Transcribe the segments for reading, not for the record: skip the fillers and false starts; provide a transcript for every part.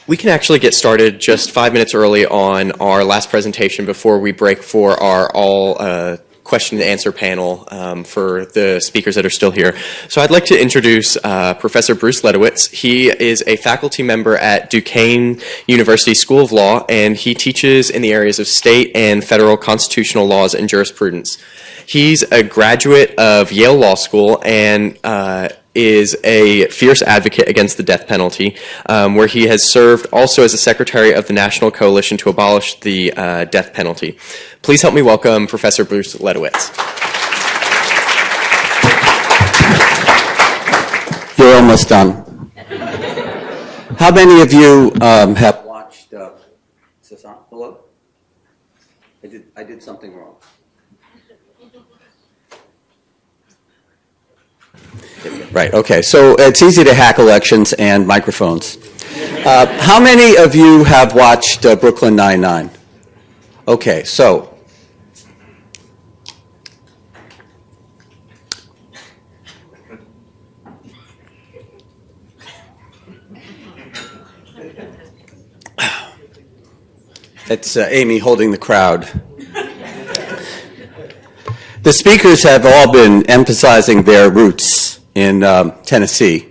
We can actually get started just 5 minutes early on our last presentation before we break for our all question and answer panel for the speakers that are still here. So I'd like to introduce Professor Bruce Ledewitz. He is a faculty member at Duquesne University School of Law, and he teaches in the areas of state and federal constitutional laws and jurisprudence. He's a graduate of Yale Law School and is a fierce advocate against the death penalty, where he has served also as a secretary of the National Coalition to Abolish the Death Penalty. Please help me welcome Professor Bruce Ledewitz. You're almost done. How many of you have watched, is this on? Hello? I did something wrong. Right, okay, so it's easy to hack elections and microphones. How many of you have watched Brooklyn Nine-Nine? Okay, so it's Amy holding the crowd. The speakers have all been emphasizing their roots in Tennessee.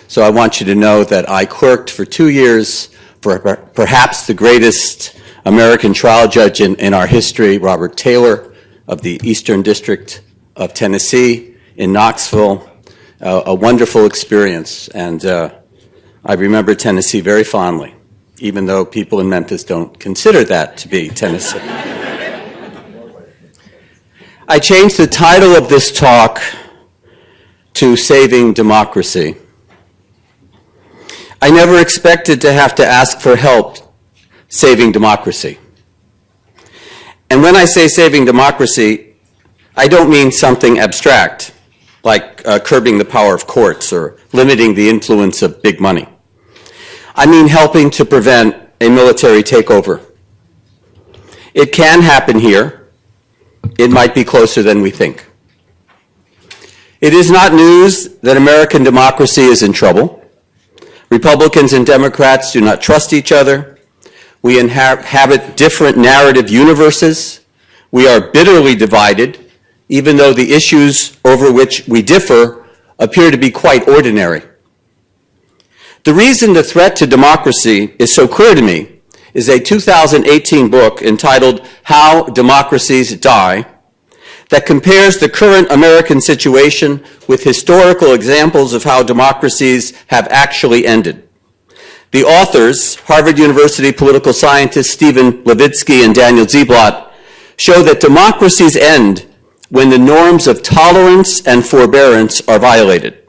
So I want you to know that I clerked for 2 years for perhaps the greatest American trial judge in our history, Robert Taylor of the Eastern District of Tennessee in Knoxville. A wonderful experience, and I remember Tennessee very fondly, even though people in Memphis don't consider that to be Tennessee. I changed the title of this talk to Saving Democracy. I never expected to have to ask for help saving democracy. And when I say saving democracy, I don't mean something abstract, like curbing the power of courts or limiting the influence of big money. I mean helping to prevent a military takeover. It can happen here. It might be closer than we think. It is not news that American democracy is in trouble. Republicans and Democrats do not trust each other. We inhabit different narrative universes. We are bitterly divided, even though the issues over which we differ appear to be quite ordinary. The reason the threat to democracy is so clear to me is a 2018 book entitled How Democracies Die that compares the current American situation with historical examples of how democracies have actually ended. The authors, Harvard University political scientists Stephen Levitsky and Daniel Ziblatt, show that democracies end when the norms of tolerance and forbearance are violated.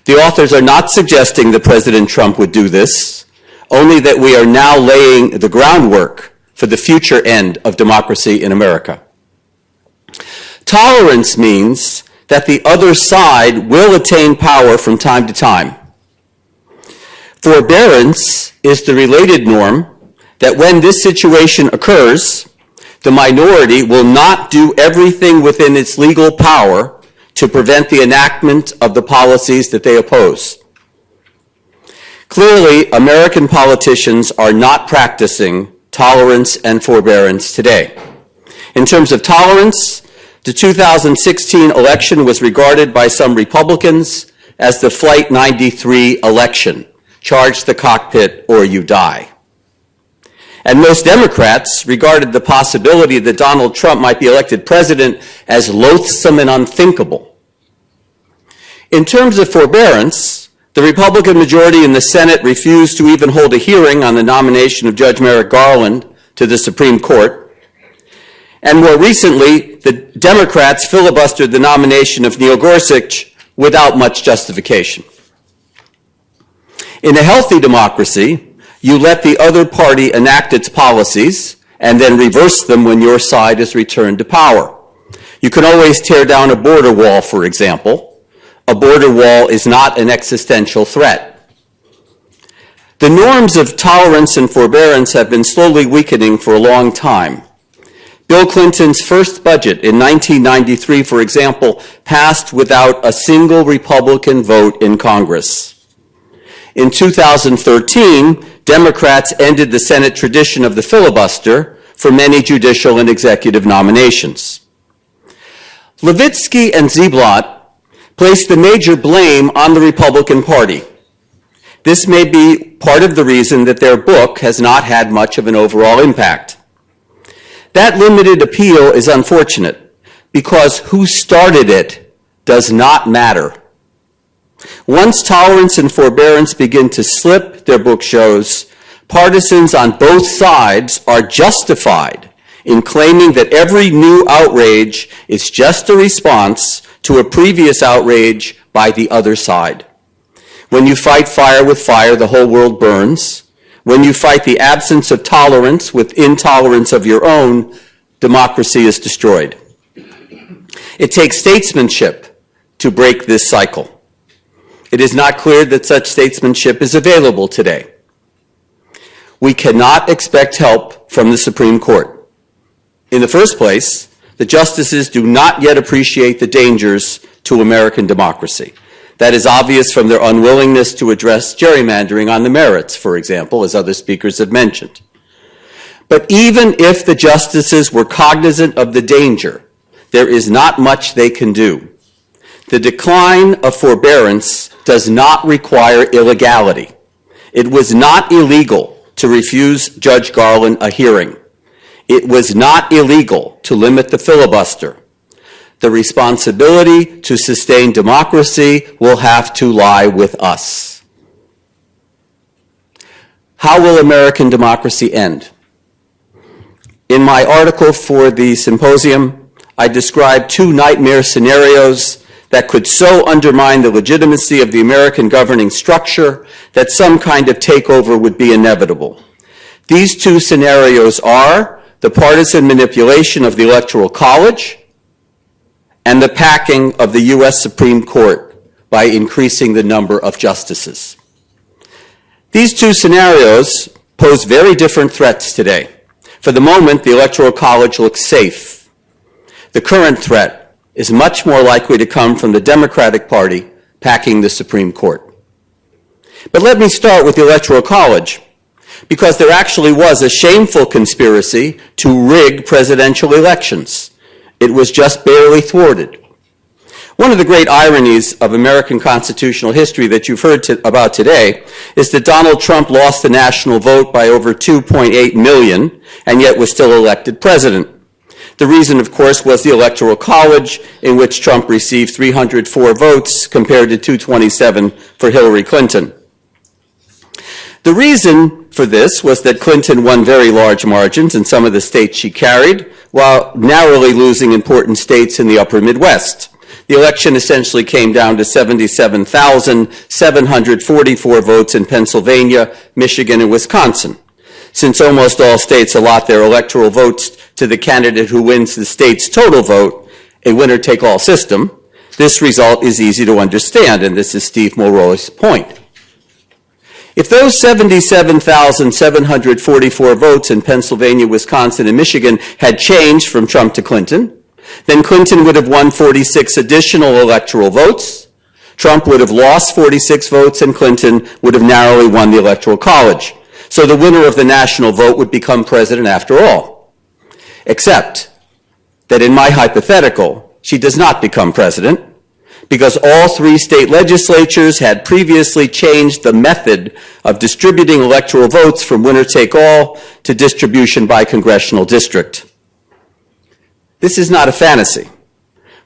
The authors are not suggesting that President Trump would do this, only that we are now laying the groundwork for the future end of democracy in America. Tolerance means that the other side will attain power from time to time. Forbearance is the related norm that when this situation occurs, the minority will not do everything within its legal power to prevent the enactment of the policies that they oppose. Clearly, American politicians are not practicing tolerance and forbearance today. In terms of tolerance, the 2016 election was regarded by some Republicans as the Flight 93 election. Charge the cockpit or you die. And most Democrats regarded the possibility that Donald Trump might be elected president as loathsome and unthinkable. In terms of forbearance, the Republican majority in the Senate refused to even hold a hearing on the nomination of Judge Merrick Garland to the Supreme Court. And more recently, the Democrats filibustered the nomination of Neil Gorsuch without much justification. In a healthy democracy, you let the other party enact its policies and then reverse them when your side is returned to power. You can always tear down a border wall, for example. A border wall is not an existential threat. The norms of tolerance and forbearance have been slowly weakening for a long time. Bill Clinton's first budget in 1993, for example, passed without a single Republican vote in Congress. In 2013, Democrats ended the Senate tradition of the filibuster for many judicial and executive nominations. Levitsky and Ziblatt placed the major blame on the Republican Party. This may be part of the reason that their book has not had much of an overall impact. That limited appeal is unfortunate because who started it does not matter. Once tolerance and forbearance begin to slip, their book shows, partisans on both sides are justified in claiming that every new outrage is just a response to a previous outrage by the other side. When you fight fire with fire, the whole world burns. When you fight the absence of tolerance with intolerance of your own, democracy is destroyed. It takes statesmanship to break this cycle. It is not clear that such statesmanship is available today. We cannot expect help from the Supreme Court. In the first place, the justices do not yet appreciate the dangers to American democracy. That is obvious from their unwillingness to address gerrymandering on the merits, for example, as other speakers have mentioned. But even if the justices were cognizant of the danger, there is not much they can do. The decline of forbearance does not require illegality. It was not illegal to refuse Judge Garland a hearing. It was not illegal to limit the filibuster. The responsibility to sustain democracy will have to lie with us. How will American democracy end? In my article for the symposium, I described two nightmare scenarios that could so undermine the legitimacy of the American governing structure that some kind of takeover would be inevitable. These two scenarios are the partisan manipulation of the Electoral College and the packing of the U.S. Supreme Court by increasing the number of justices. These two scenarios pose very different threats today. For the moment, the Electoral College looks safe. The current threat is much more likely to come from the Democratic Party packing the Supreme Court. But let me start with the Electoral College, because there actually was a shameful conspiracy to rig presidential elections. It was just barely thwarted. One of the great ironies of American constitutional history that you've heard about today is that Donald Trump lost the national vote by over 2.8 million and yet was still elected president. The reason, of course, was the Electoral College, in which Trump received 304 votes compared to 227 for Hillary Clinton. The reason for this was that Clinton won very large margins in some of the states she carried, while narrowly losing important states in the upper Midwest. The election essentially came down to 77,744 votes in Pennsylvania, Michigan, and Wisconsin. Since almost all states allot their electoral votes to the candidate who wins the state's total vote, a winner-take-all system, this result is easy to understand, and this is Steve Mulroy's point. If those 77,744 votes in Pennsylvania, Wisconsin, and Michigan had changed from Trump to Clinton, then Clinton would have won 46 additional electoral votes, Trump would have lost 46 votes, and Clinton would have narrowly won the Electoral College. So the winner of the national vote would become president after all. Except that in my hypothetical, she does not become president, because all three state legislatures had previously changed the method of distributing electoral votes from winner-take-all to distribution by congressional district. This is not a fantasy.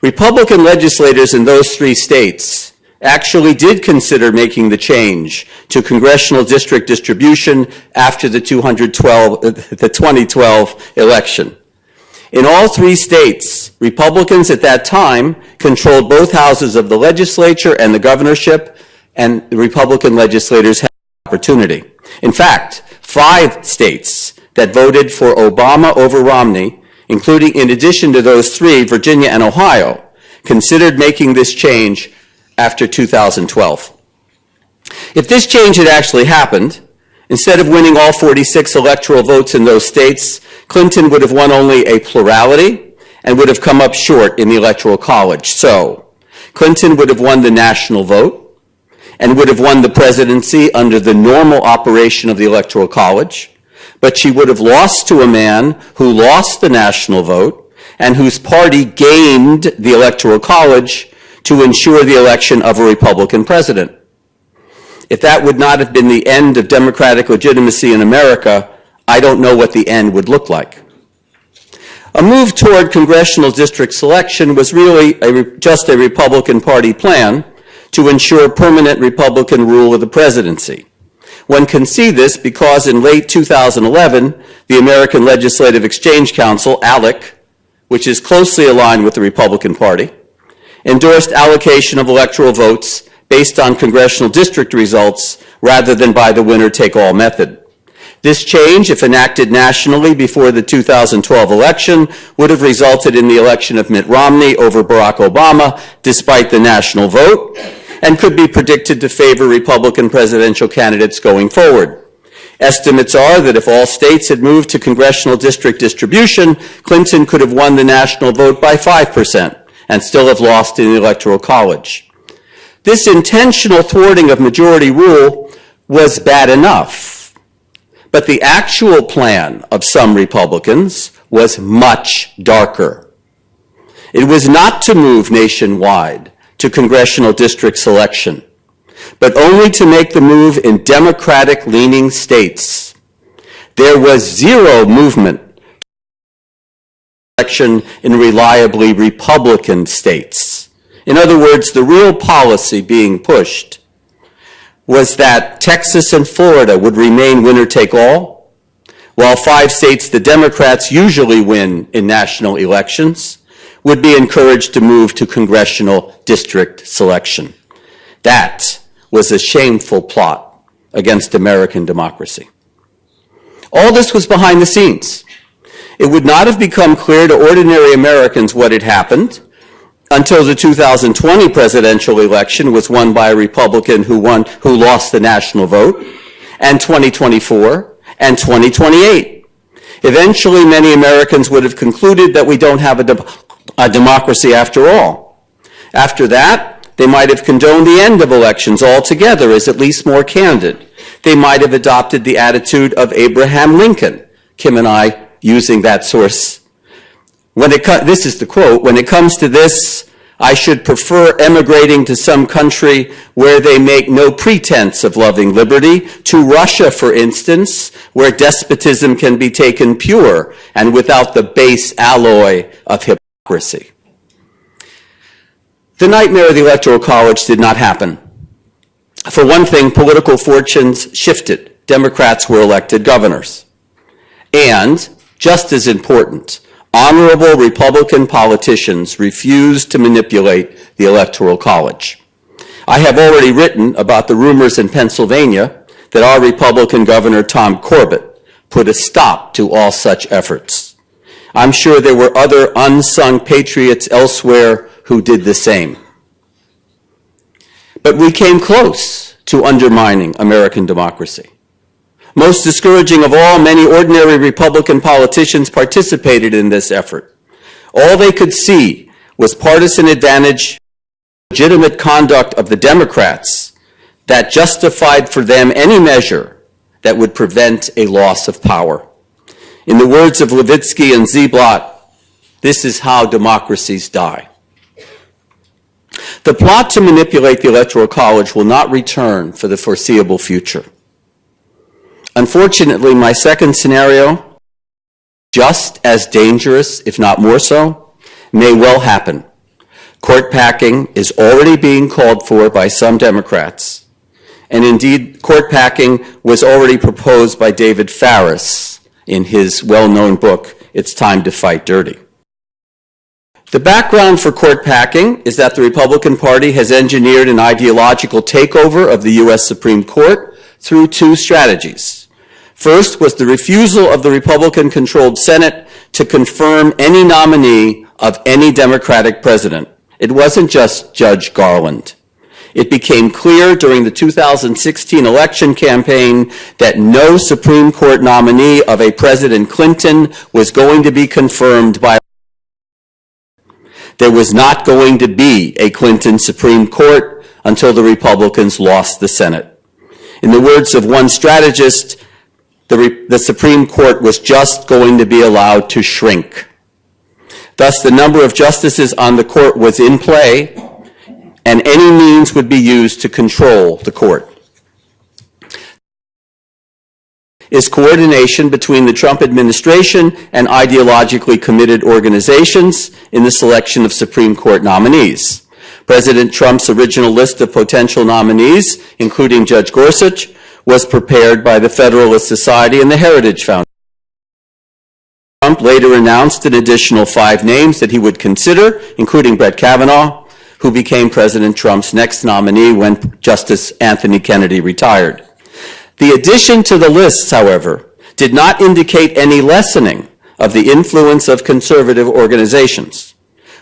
Republican legislators in those three states actually did consider making the change to congressional district distribution after the 2012 election. In all three states, Republicans at that time controlled both houses of the legislature and the governorship, and the Republican legislators had the opportunity. In fact, 5 states that voted for Obama over Romney, including, in addition to those 3, Virginia and Ohio, considered making this change after 2012. If this change had actually happened, instead of winning all 46 electoral votes in those states, Clinton would have won only a plurality and would have come up short in the Electoral College. So, Clinton would have won the national vote, and would have won the presidency under the normal operation of the Electoral College, but she would have lost to a man who lost the national vote and whose party gamed the Electoral College to ensure the election of a Republican president. If that would not have been the end of democratic legitimacy in America, I don't know what the end would look like. A move toward congressional district selection was really just a Republican Party plan to ensure permanent Republican rule of the presidency. One can see this because in late 2011, the American Legislative Exchange Council, ALEC, which is closely aligned with the Republican Party, endorsed allocation of electoral votes based on congressional district results rather than by the winner-take-all method. This change, if enacted nationally before the 2012 election, would have resulted in the election of Mitt Romney over Barack Obama, despite the national vote, and could be predicted to favor Republican presidential candidates going forward. Estimates are that if all states had moved to congressional district distribution, Clinton could have won the national vote by 5% and still have lost in the Electoral College. This intentional thwarting of majority rule was bad enough. But the actual plan of some Republicans was much darker. It was not to move nationwide to congressional district selection, but only to make the move in Democratic-leaning states. There was zero movement election in reliably Republican states. In other words, the real policy being pushed was that Texas and Florida would remain winner-take-all, while 5 states the Democrats usually win in national elections would be encouraged to move to congressional district selection. That was a shameful plot against American democracy. All this was behind the scenes. It would not have become clear to ordinary Americans what had happened until the 2020 presidential election was won by a Republican who lost the national vote, and 2024, and 2028. Eventually, many Americans would have concluded that we don't have a democracy after all. After that, they might have condoned the end of elections altogether as at least more candid. They might have adopted the attitude of Abraham Lincoln, Kim and I using that source. This is the quote, "When it comes to this, I should prefer emigrating to some country where they make no pretense of loving liberty, to Russia, for instance, where despotism can be taken pure and without the base alloy of hypocrisy." The nightmare of the Electoral College did not happen. For one thing, political fortunes shifted. Democrats were elected governors. And, just as important, honorable Republican politicians refused to manipulate the Electoral College. I have already written about the rumors in Pennsylvania that our Republican Governor Tom Corbett put a stop to all such efforts. I'm sure there were other unsung patriots elsewhere who did the same. But we came close to undermining American democracy. Most discouraging of all, many ordinary Republican politicians participated in this effort. All they could see was partisan advantage, legitimate conduct of the Democrats that justified for them any measure that would prevent a loss of power. In the words of Levitsky and Ziblatt, this is how democracies die. The plot to manipulate the Electoral College will not return for the foreseeable future. Unfortunately, my second scenario, just as dangerous, if not more so, may well happen. Court packing is already being called for by some Democrats. And indeed, court packing was already proposed by David Farris in his well-known book, It's Time to Fight Dirty. The background for court packing is that the Republican Party has engineered an ideological takeover of the U.S. Supreme Court through 2 strategies. First was the refusal of the Republican-controlled Senate to confirm any nominee of any Democratic president. It wasn't just Judge Garland. It became clear during the 2016 election campaign that no Supreme Court nominee of a President Clinton was going to be confirmed by. There was not going to be a Clinton Supreme Court until the Republicans lost the Senate. In the words of one strategist, the Supreme Court was just going to be allowed to shrink. Thus, the number of justices on the court was in play, and any means would be used to control the court. Is coordination between the Trump administration and ideologically committed organizations in the selection of Supreme Court nominees. President Trump's original list of potential nominees, including Judge Gorsuch, was prepared by the Federalist Society and the Heritage Foundation. Trump later announced an additional 5 names that he would consider, including Brett Kavanaugh, who became President Trump's next nominee when Justice Anthony Kennedy retired. The addition to the lists, however, did not indicate any lessening of the influence of conservative organizations.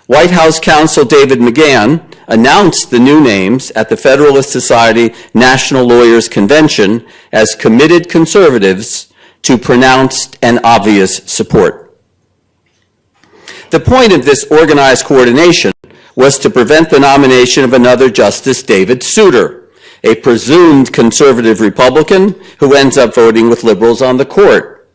White House counsel David McGahn announced the new names at the Federalist Society National Lawyers Convention as committed conservatives to pronounced and obvious support. The point of this organized coordination was to prevent the nomination of another Justice David Souter, a presumed conservative Republican who ends up voting with liberals on the court.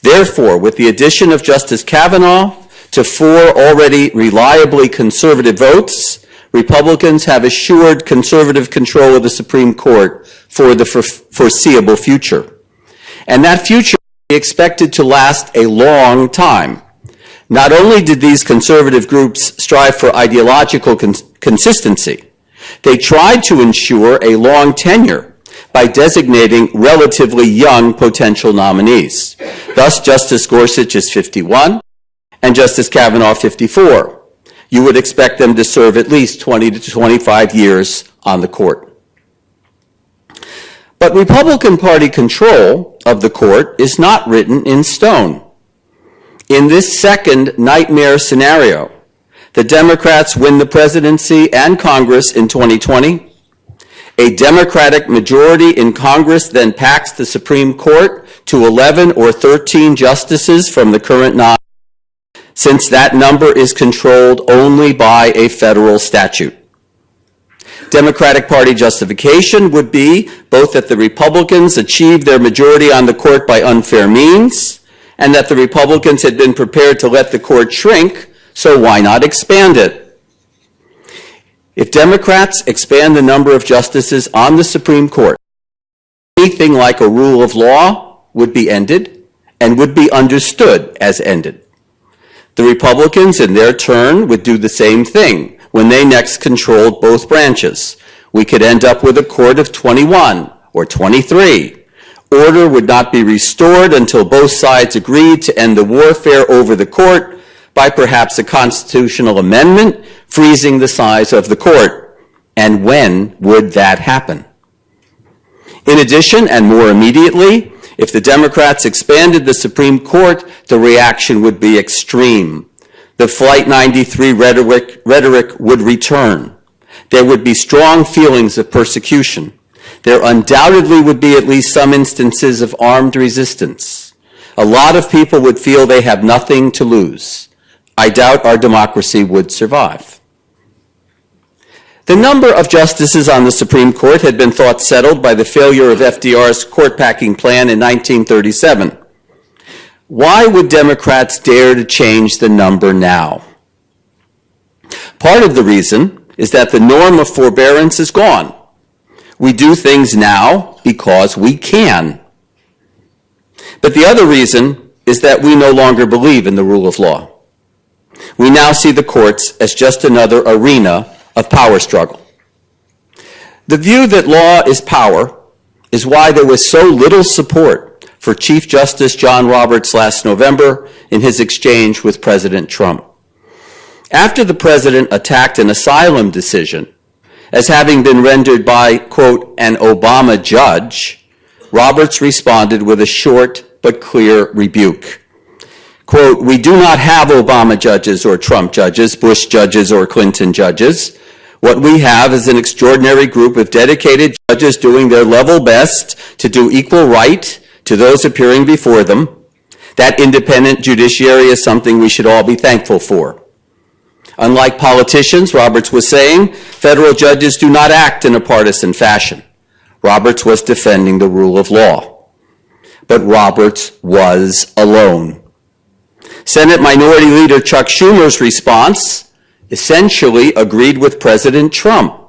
Therefore, with the addition of Justice Kavanaugh to 4 already reliably conservative votes, Republicans have assured conservative control of the Supreme Court for the foreseeable future. And that future is expected to last a long time. Not only did these conservative groups strive for ideological consistency, they tried to ensure a long tenure by designating relatively young potential nominees. Thus, Justice Gorsuch is 51 and Justice Kavanaugh 54. You would expect them to serve at least 20 to 25 years on the court. But Republican Party control of the court is not written in stone. In this second nightmare scenario, the Democrats win the presidency and Congress in 2020. A Democratic majority in Congress then packs the Supreme Court to 11 or 13 justices from the current 9, since that number is controlled only by a federal statute. Democratic Party justification would be both that the Republicans achieved their majority on the court by unfair means, and that the Republicans had been prepared to let the court shrink, so why not expand it? If Democrats expand the number of justices on the Supreme Court, anything like a rule of law would be ended and would be understood as ended. The Republicans, in their turn, would do the same thing when they next controlled both branches. We could end up with a court of 21 or 23. Order would not be restored until both sides agreed to end the warfare over the court by perhaps a constitutional amendment freezing the size of the court. And when would that happen? In addition, and more immediately, if the Democrats expanded the Supreme Court, the reaction would be extreme. The Flight 93 rhetoric would return. There would be strong feelings of persecution. There undoubtedly would be at least some instances of armed resistance. A lot of people would feel they have nothing to lose. I doubt our democracy would survive. The number of justices on the Supreme Court had been thought settled by the failure of FDR's court-packing plan in 1937. Why would Democrats dare to change the number now? Part of the reason is that the norm of forbearance is gone. We do things now because we can. But the other reason is that we no longer believe in the rule of law. We now see the courts as just another arena of power struggle. The view that law is power is why there was so little support for Chief Justice John Roberts last November in his exchange with President Trump. After the president attacked an asylum decision as having been rendered by, quote, an Obama judge, Roberts responded with a short but clear rebuke. Quote, we do not have Obama judges or Trump judges, Bush judges or Clinton judges. What we have is an extraordinary group of dedicated judges doing their level best to do equal right to those appearing before them. That independent judiciary is something we should all be thankful for. Unlike politicians, Roberts was saying, federal judges do not act in a partisan fashion. Roberts was defending the rule of law. But Roberts was alone. Senate Minority Leader Chuck Schumer's response essentially agreed with President Trump.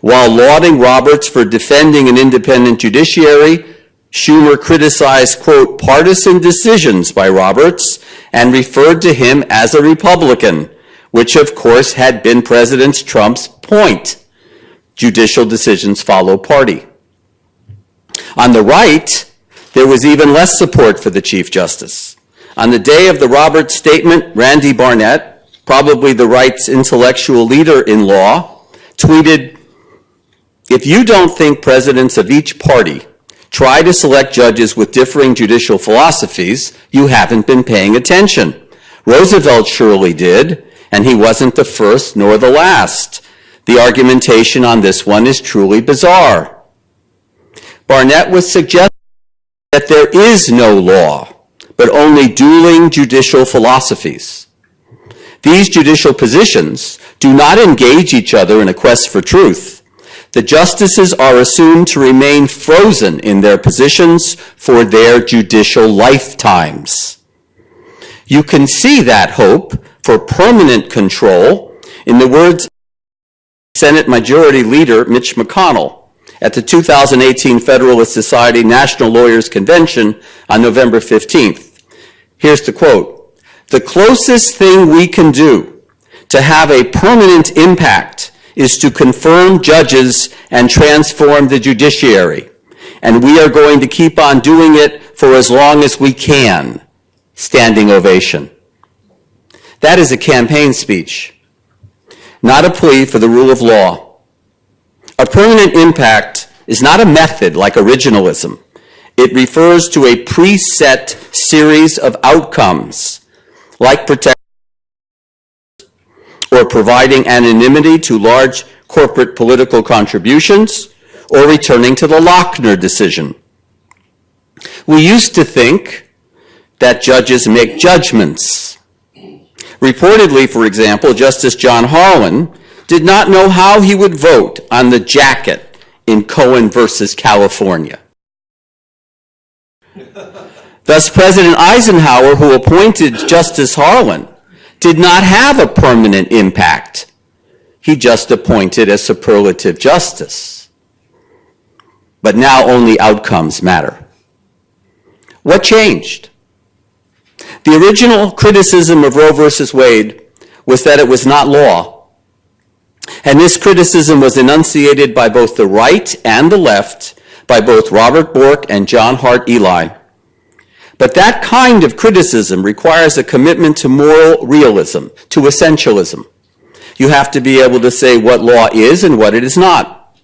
While lauding Roberts for defending an independent judiciary, Schumer criticized, quote, partisan decisions by Roberts and referred to him as a Republican, which of course had been President Trump's point. Judicial decisions follow party. On the right, there was even less support for the Chief Justice. On the day of the Roberts statement, Randy Barnett, probably the right's intellectual leader in law, tweeted, "If you don't think presidents of each party try to select judges with differing judicial philosophies, you haven't been paying attention. Roosevelt surely did, and he wasn't the first nor the last. The argumentation on this one is truly bizarre." Barnett was suggesting that there is no law, but only dueling judicial philosophies. These judicial positions do not engage each other in a quest for truth. The justices are assumed to remain frozen in their positions for their judicial lifetimes. You can see that hope for permanent control in the words of Senate Majority Leader Mitch McConnell at the 2018 Federalist Society National Lawyers Convention on November 15th. Here's the quote: "The closest thing we can do to have a permanent impact is to confirm judges and transform the judiciary, and we are going to keep on doing it for as long as we can." Standing ovation. That is a campaign speech, not a plea for the rule of law. A permanent impact is not a method like originalism. It refers to a preset series of outcomes, like protection or providing anonymity to large corporate political contributions, or returning to the Lochner decision. We used to think that judges make judgments. Reportedly, for example, Justice John Harlan did not know how he would vote on the jacket in Cohen versus California. Thus, President Eisenhower, who appointed Justice Harlan, did not have a permanent impact. He just appointed a superlative justice. But now only outcomes matter. What changed? The original criticism of Roe versus Wade was that it was not law. And this criticism was enunciated by both the right and the left, by both Robert Bork and John Hart Ely. But that kind of criticism requires a commitment to moral realism, to essentialism. You have to be able to say what law is and what it is not.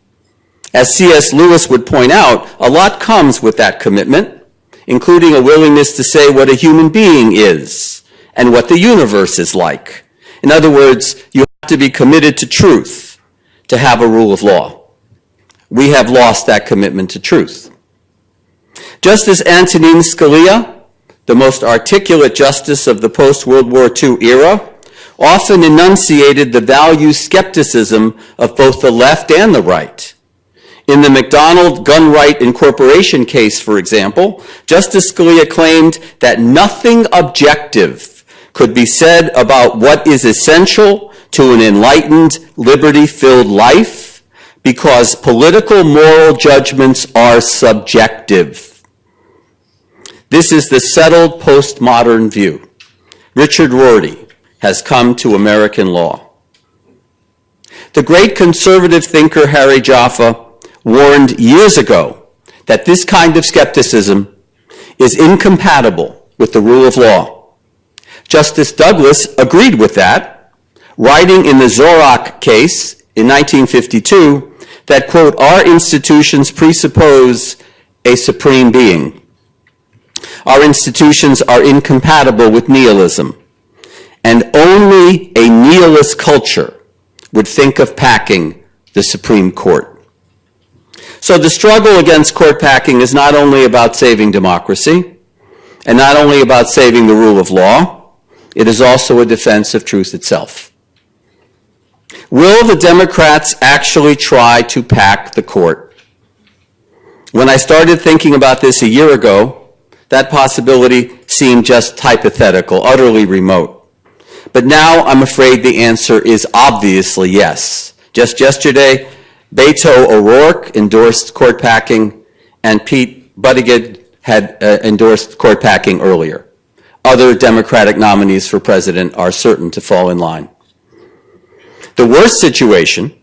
As C.S. Lewis would point out, a lot comes with that commitment, including a willingness to say what a human being is and what the universe is like. In other words, you have to be committed to truth to have a rule of law. We have lost that commitment to truth. Justice Antonin Scalia, the most articulate justice of the post-World War II era, often enunciated the value skepticism of both the left and the right. In the McDonald Gun Right Incorporation case, for example, Justice Scalia claimed that nothing objective could be said about what is essential to an enlightened, liberty-filled life because political moral judgments are subjective. This is the settled postmodern view. Richard Rorty has come to American law. The great conservative thinker Harry Jaffa warned years ago that this kind of skepticism is incompatible with the rule of law. Justice Douglas agreed with that, writing in the Zorach case in 1952 that, quote, "Our institutions presuppose a supreme being. Our institutions are incompatible with nihilism, and only a nihilist culture would think of packing the Supreme Court." So the struggle against court packing is not only about saving democracy, and not only about saving the rule of law, it is also a defense of truth itself. Will the Democrats actually try to pack the court? When I started thinking about this a year ago, that possibility seemed just hypothetical, utterly remote. But now I'm afraid the answer is obviously yes. Just yesterday, Beto O'Rourke endorsed court packing, and Pete Buttigieg had endorsed court packing earlier. Other Democratic nominees for president are certain to fall in line. The worst situation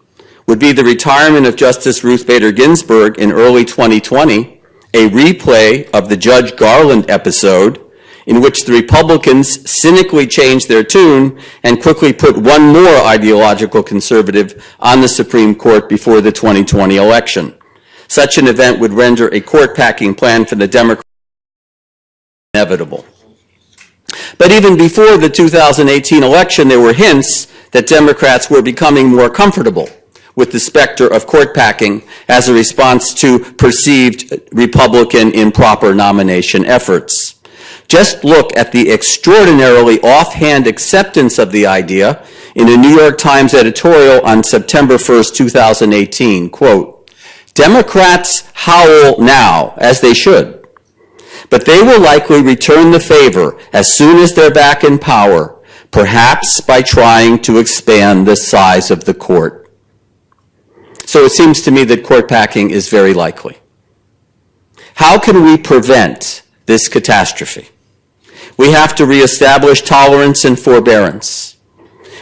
would be the retirement of Justice Ruth Bader Ginsburg in early 2020, a replay of the Judge Garland episode in which the Republicans cynically changed their tune and quickly put one more ideological conservative on the Supreme Court before the 2020 election. Such an event would render a court-packing plan for the Democrats inevitable. But even before the 2018 election, there were hints that Democrats were becoming more comfortable with the specter of court packing as a response to perceived Republican improper nomination efforts. Just look at the extraordinarily offhand acceptance of the idea in a New York Times editorial on September 1st, 2018. Quote, "Democrats howl now, as they should, but they will likely return the favor as soon as they're back in power, perhaps by trying to expand the size of the court." So it seems to me that court packing is very likely. How can we prevent this catastrophe? We have to reestablish tolerance and forbearance.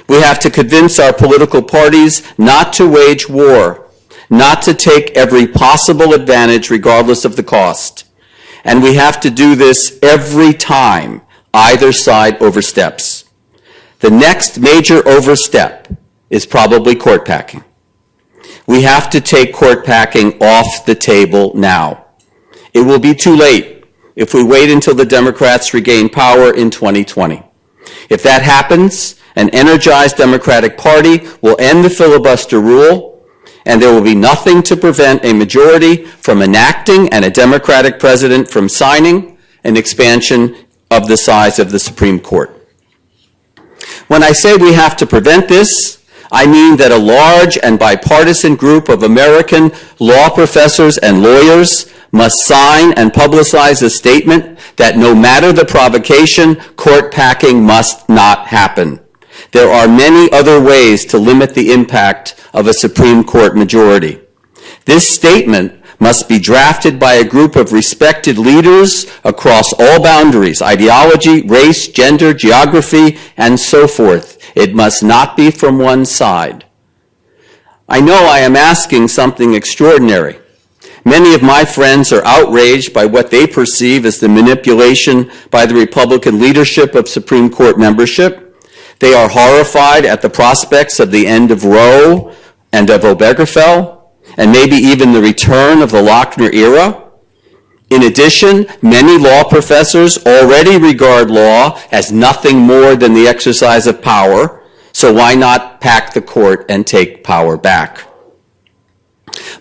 We have to convince our political parties not to wage war, not to take every possible advantage regardless of the cost. And we have to do this every time either side oversteps. The next major overstep is probably court packing. We have to take court packing off the table now. It will be too late if we wait until the Democrats regain power in 2020. If that happens, an energized Democratic Party will end the filibuster rule, and there will be nothing to prevent a majority from enacting and a Democratic president from signing an expansion of the size of the Supreme Court. When I say we have to prevent this, I mean that a large and bipartisan group of American law professors and lawyers must sign and publicize a statement that no matter the provocation, court packing must not happen. There are many other ways to limit the impact of a Supreme Court majority. This statement must be drafted by a group of respected leaders across all boundaries, ideology, race, gender, geography, and so forth. It must not be from one side. I know I am asking something extraordinary. Many of my friends are outraged by what they perceive as the manipulation by the Republican leadership of Supreme Court membership. They are horrified at the prospects of the end of Roe and of Obergefell, and maybe even the return of the Lochner era. In addition, many law professors already regard law as nothing more than the exercise of power, so why not pack the court and take power back?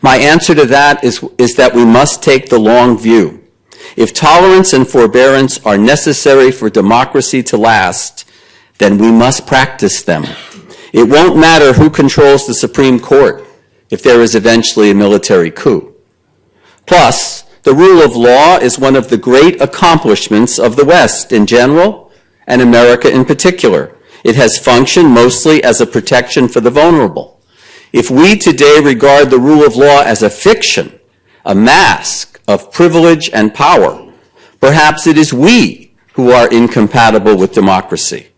My answer to that is that we must take the long view. If tolerance and forbearance are necessary for democracy to last, then we must practice them. It won't matter who controls the Supreme Court if there is eventually a military coup. Plus, the rule of law is one of the great accomplishments of the West in general and America in particular. It has functioned mostly as a protection for the vulnerable. If we today regard the rule of law as a fiction, a mask of privilege and power, perhaps it is we who are incompatible with democracy.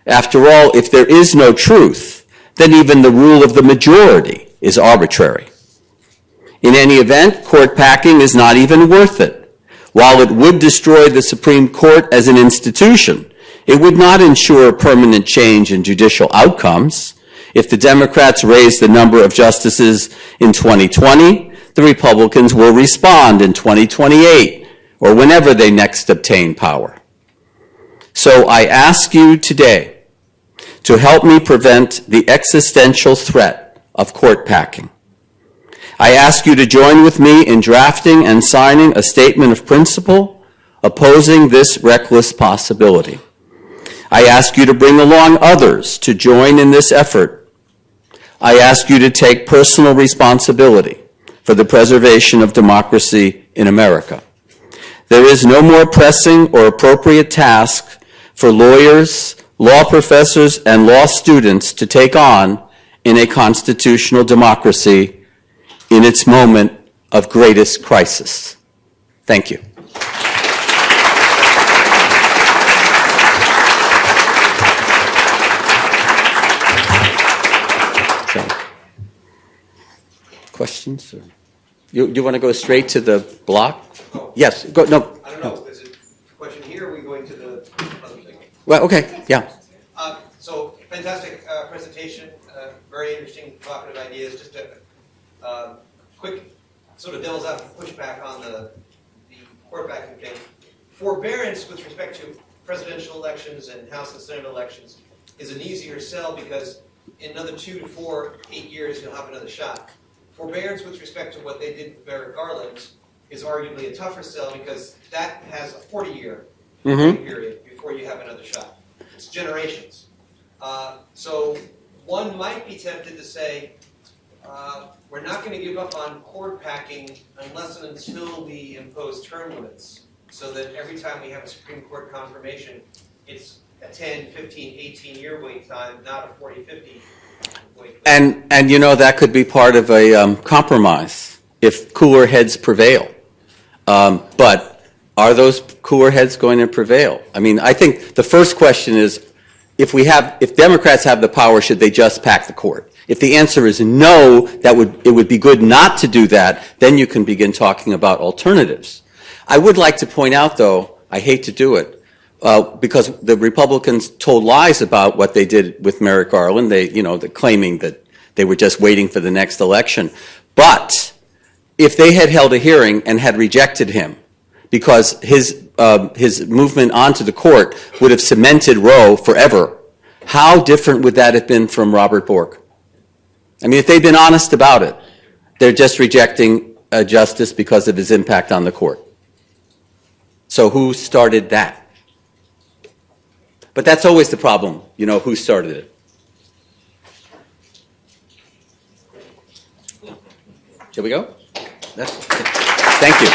After all, if there is no truth, then even the rule of the majority is arbitrary. In any event, court packing is not even worth it. While it would destroy the Supreme Court as an institution, it would not ensure permanent change in judicial outcomes. If the Democrats raise the number of justices in 2020, the Republicans will respond in 2028 or whenever they next obtain power. So I ask you today to help me prevent the existential threat of court packing. I ask you to join with me in drafting and signing a statement of principle opposing this reckless possibility. I ask you to bring along others to join in this effort. I ask you to take personal responsibility for the preservation of democracy in America. There is no more pressing or appropriate task for lawyers, law professors, and law students to take on in a constitutional democracy in its moment of greatest crisis. Thank you. Questions? Or you want to go straight to the block? Oh. Yes. Go. No. I don't know. Is it a question here, or are we going to the other thing? Well, okay. Yeah. So, fantastic presentation. Very interesting, provocative ideas. Just a quick sort of devil's advocate pushback on the quarterbacking thing. Forbearance with respect to presidential elections and House and Senate elections is an easier sell because in another 2 to 4, 8 years, you'll have another shot. Forbearance with respect to what they did with Merrick Garland is arguably a tougher sell because that has a 40-year period before you have another shot. It's generations. So one might be tempted to say, we're not going to give up on court packing unless and until we impose term limits, so that every time we have a Supreme Court confirmation, it's a 10, 15, 18-year wait time, not a 40, 50 wait time. And you know, that could be part of a compromise if cooler heads prevail. But are those cooler heads going to prevail? I mean, I think the first question is, if Democrats have the power, should they just pack the court? If the answer is no, it would be good not to do that, then you can begin talking about alternatives. I would like to point out, though, I hate to do it, because the Republicans told lies about what they did with Merrick Garland. They're claiming that they were just waiting for the next election. But if they had held a hearing and had rejected him, because his movement onto the court would have cemented Roe forever, how different would that have been from Robert Bork? I mean, if they'd been honest about it, they're just rejecting justice because of his impact on the court. So who started that? But that's always the problem, who started it. Shall we go? Thank you.